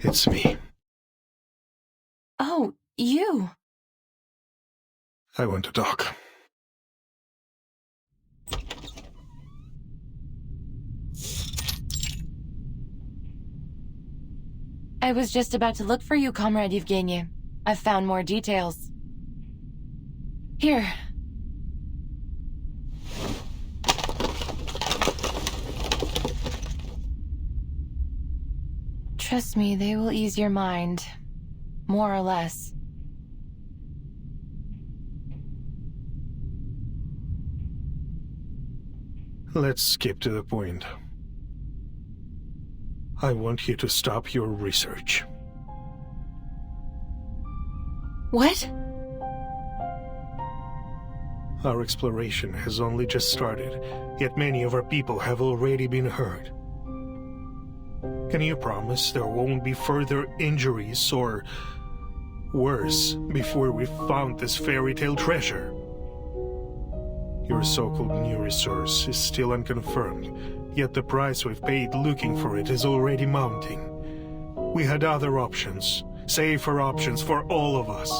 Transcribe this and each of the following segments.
It's me. Oh, you. I want to talk. I was just about to look for you, Comrade Yevgeny. I've found more details. Here. Trust me, they will ease your mind. More or less. Let's skip to the point. I want you to stop your research. What? Our exploration has only just started, yet many of our people have already been hurt. Can you promise there won't be further injuries or worse before we've found this fairy tale treasure? Your so-called new resource is still unconfirmed, yet the price we've paid looking for it is already mounting. We had other options, safer options for all of us.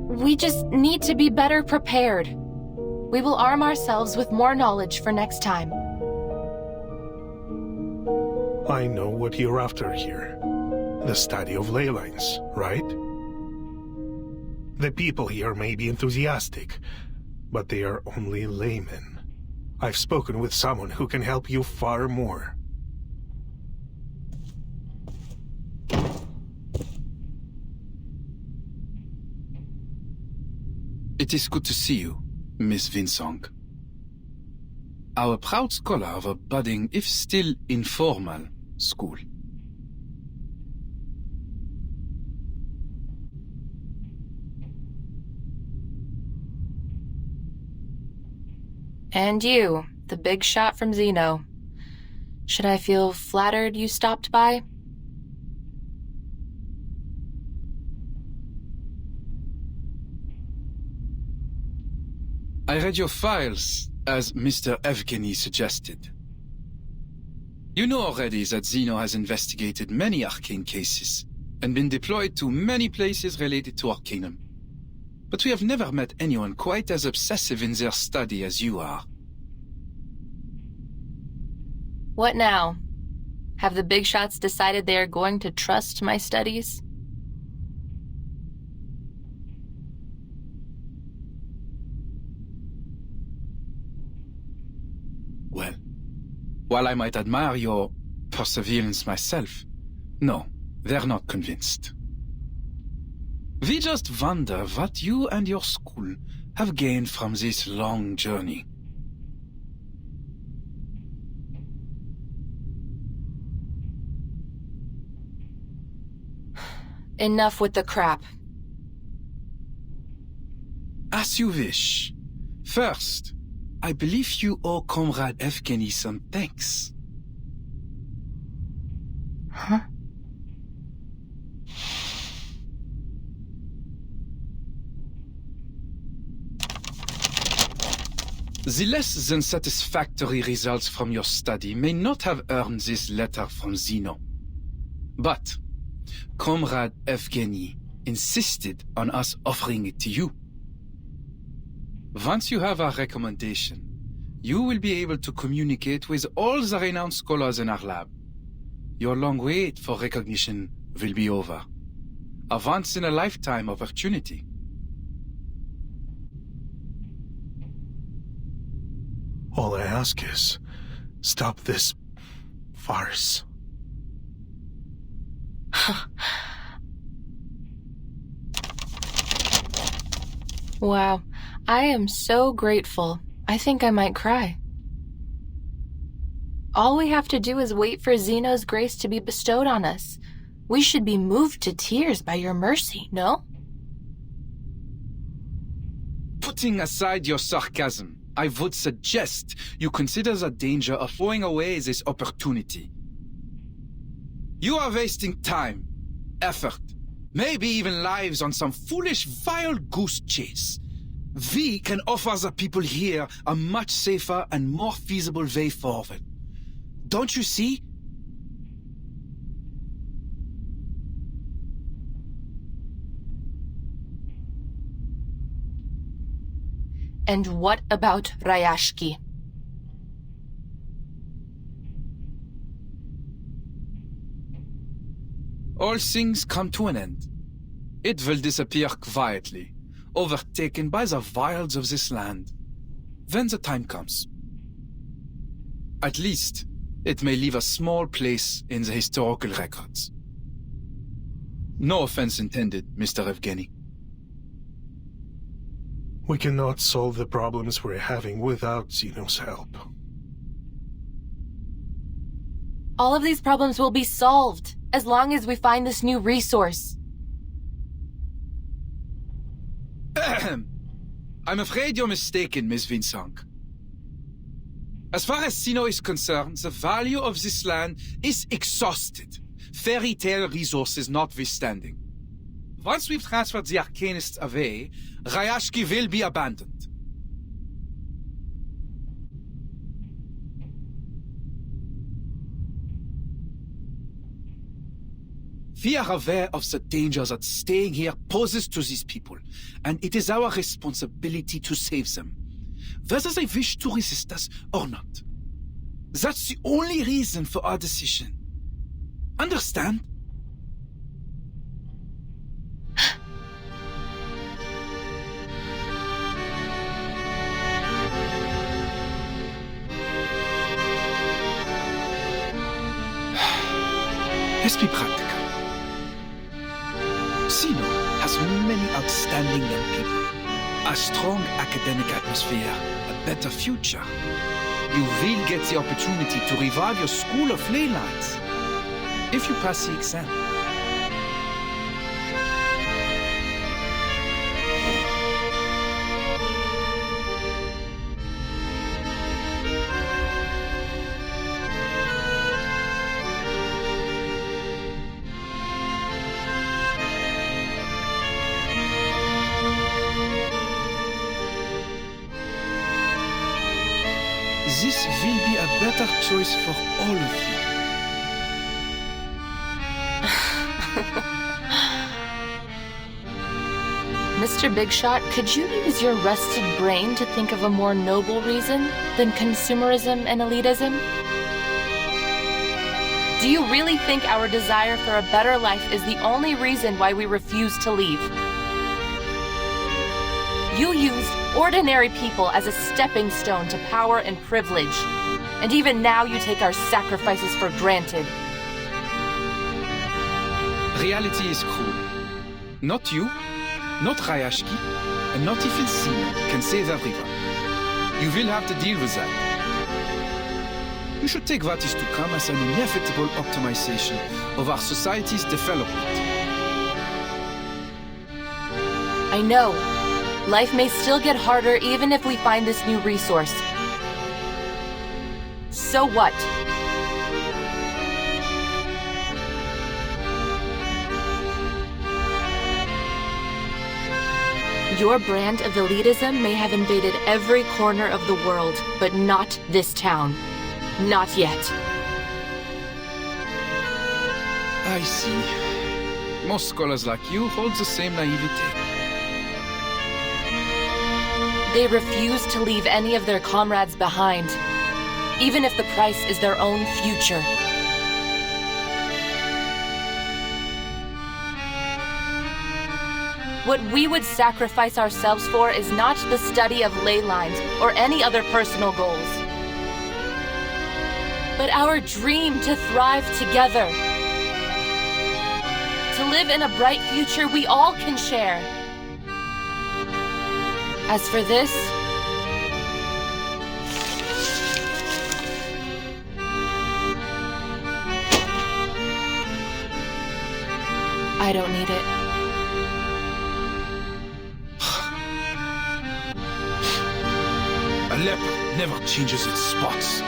We just need to be better prepared. We will arm ourselves with more knowledge for next time. I know what you're after here. The study of ley lines, right? The people here may be enthusiastic, but they are only laymen. I've spoken with someone who can help you far more. It is good to see you, Miss Vinsong. Our proud scholar of a budding, if still informal, school. And you, the big shot from Zeno. Should I feel flattered you stopped by? I read your files, as Mr. Evgeny suggested. You know already that Zeno has investigated many arcane cases, and been deployed to many places related to Arcanum. But we have never met anyone quite as obsessive in their study as you are. What now? Have the big shots decided they are going to trust my studies? Well, while I might admire your perseverance myself, no, they're not convinced. We just wonder what you and your school have gained from this long journey. Enough with the crap. As you wish. First, I believe you owe Comrade Evgeny some thanks. Huh? The less than satisfactory results from your study may not have earned this letter from Zeno. But Comrade Evgeny insisted on us offering it to you. Once you have our recommendation, you will be able to communicate with all the renowned scholars in our lab. Your long wait for recognition will be over. A once-in-a-lifetime opportunity. All I ask is, stop this farce. Wow, I am so grateful. I think I might cry. All we have to do is wait for Zeno's grace to be bestowed on us. We should be moved to tears by your mercy, no? Putting aside your sarcasm, I would suggest you consider the danger of throwing away this opportunity. You are wasting time, effort, maybe even lives on some foolish wild goose chase. We can offer the people here a much safer and more feasible way forward. Don't you see? And what about Rayashki? All things come to an end. It will disappear quietly, overtaken by the wilds of this land, when the time comes. At least, it may leave a small place in the historical records. No offense intended, Mr. Evgeny. We cannot solve the problems we're having without Zeno's help. All of these problems will be solved as long as we find this new resource. I'm afraid you're mistaken, Miss Vinsang. As far as Zeno is concerned, the value of this land is exhausted, fairy tale resources notwithstanding. Once we've transferred the Arcanists away, Rayashki will be abandoned. We are aware of the danger that staying here poses to these people, and it is our responsibility to save them, whether they wish to resist us or not. That's the only reason for our decision. Understand? Let's be practical. Zeno has many outstanding young people, a strong academic atmosphere, a better future. You will get the opportunity to revive your school of ley lines if you pass the exam. This will be a better choice for all of you. Mr. Bigshot, could you use your rested brain to think of a more noble reason than consumerism and elitism? Do you really think our desire for a better life is the only reason why we refuse to leave? You used ordinary people as a stepping stone to power and privilege. And even now you take our sacrifices for granted. Reality is cruel. Not you, not Rayashki, and not even Zeno can save everyone. You will have to deal with that. You should take what is to come as an inevitable optimization of our society's development. I know. Life may still get harder even if we find this new resource. So what? Your brand of elitism may have invaded every corner of the world, but not this town. Not yet. I see. Most scholars like you hold the same naivete. They refuse to leave any of their comrades behind, even if the price is their own future. What we would sacrifice ourselves for is not the study of ley lines or any other personal goals, but our dream to thrive together, to live in a bright future we all can share. As for this, I don't need it. A leopard never changes its spots.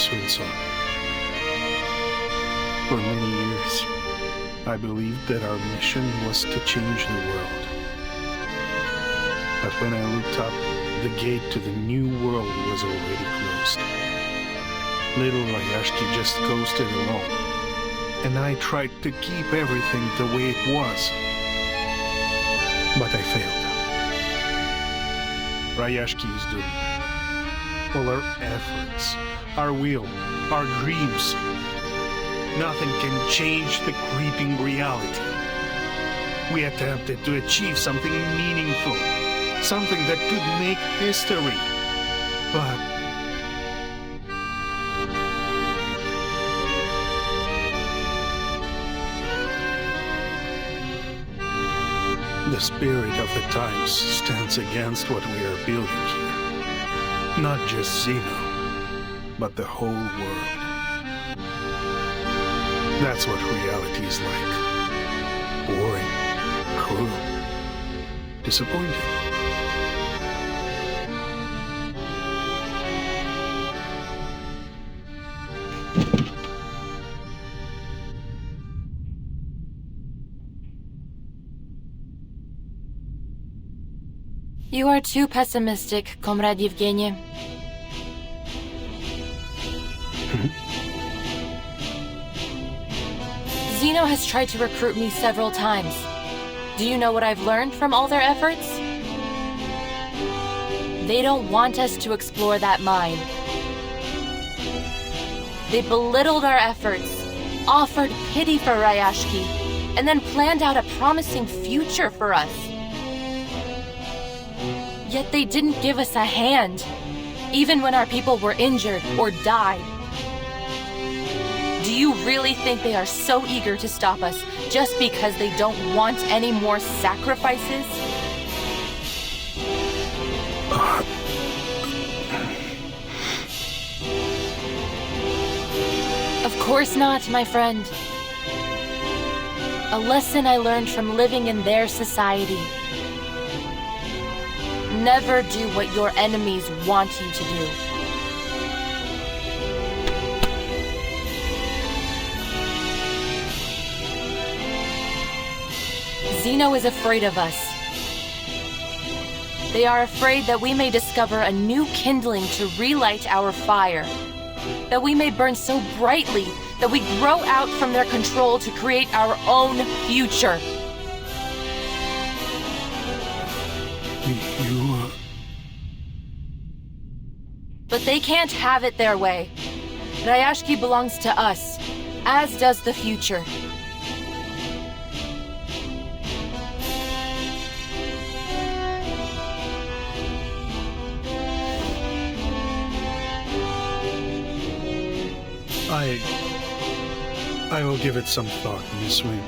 Miss Windsor. For many years, I believed that our mission was to change the world. But when I looked up, the gate to the new world was already closed. Little Rayashki just coasted along, and I tried to keep everything the way it was. But I failed. Rayashki is doomed. All our efforts, our will, our dreams, nothing can change the creeping reality. We attempted to achieve something meaningful, something that could make history, but the spirit of the times stands against what we are building here. Not just Zeno, but the whole world. That's what reality is like. Boring, cruel, disappointing. You are too pessimistic, Comrade Yevgeny. Zeno has tried to recruit me several times. Do you know what I've learned from all their efforts? They don't want us to explore that mine. They belittled our efforts, offered pity for Rayashki, and then planned out a promising future for us. Yet they didn't give us a hand, even when our people were injured or died. Do you really think they are so eager to stop us just because they don't want any more sacrifices? Of course not, my friend. A lesson I learned from living in their society. Never do what your enemies want you to do. Zeno is afraid of us. They are afraid that we may discover a new kindling to relight our fire. That we may burn so brightly that we grow out from their control to create our own future. But they can't have it their way. Rayashki belongs to us, as does the future. I will give it some thought, Miss Wing.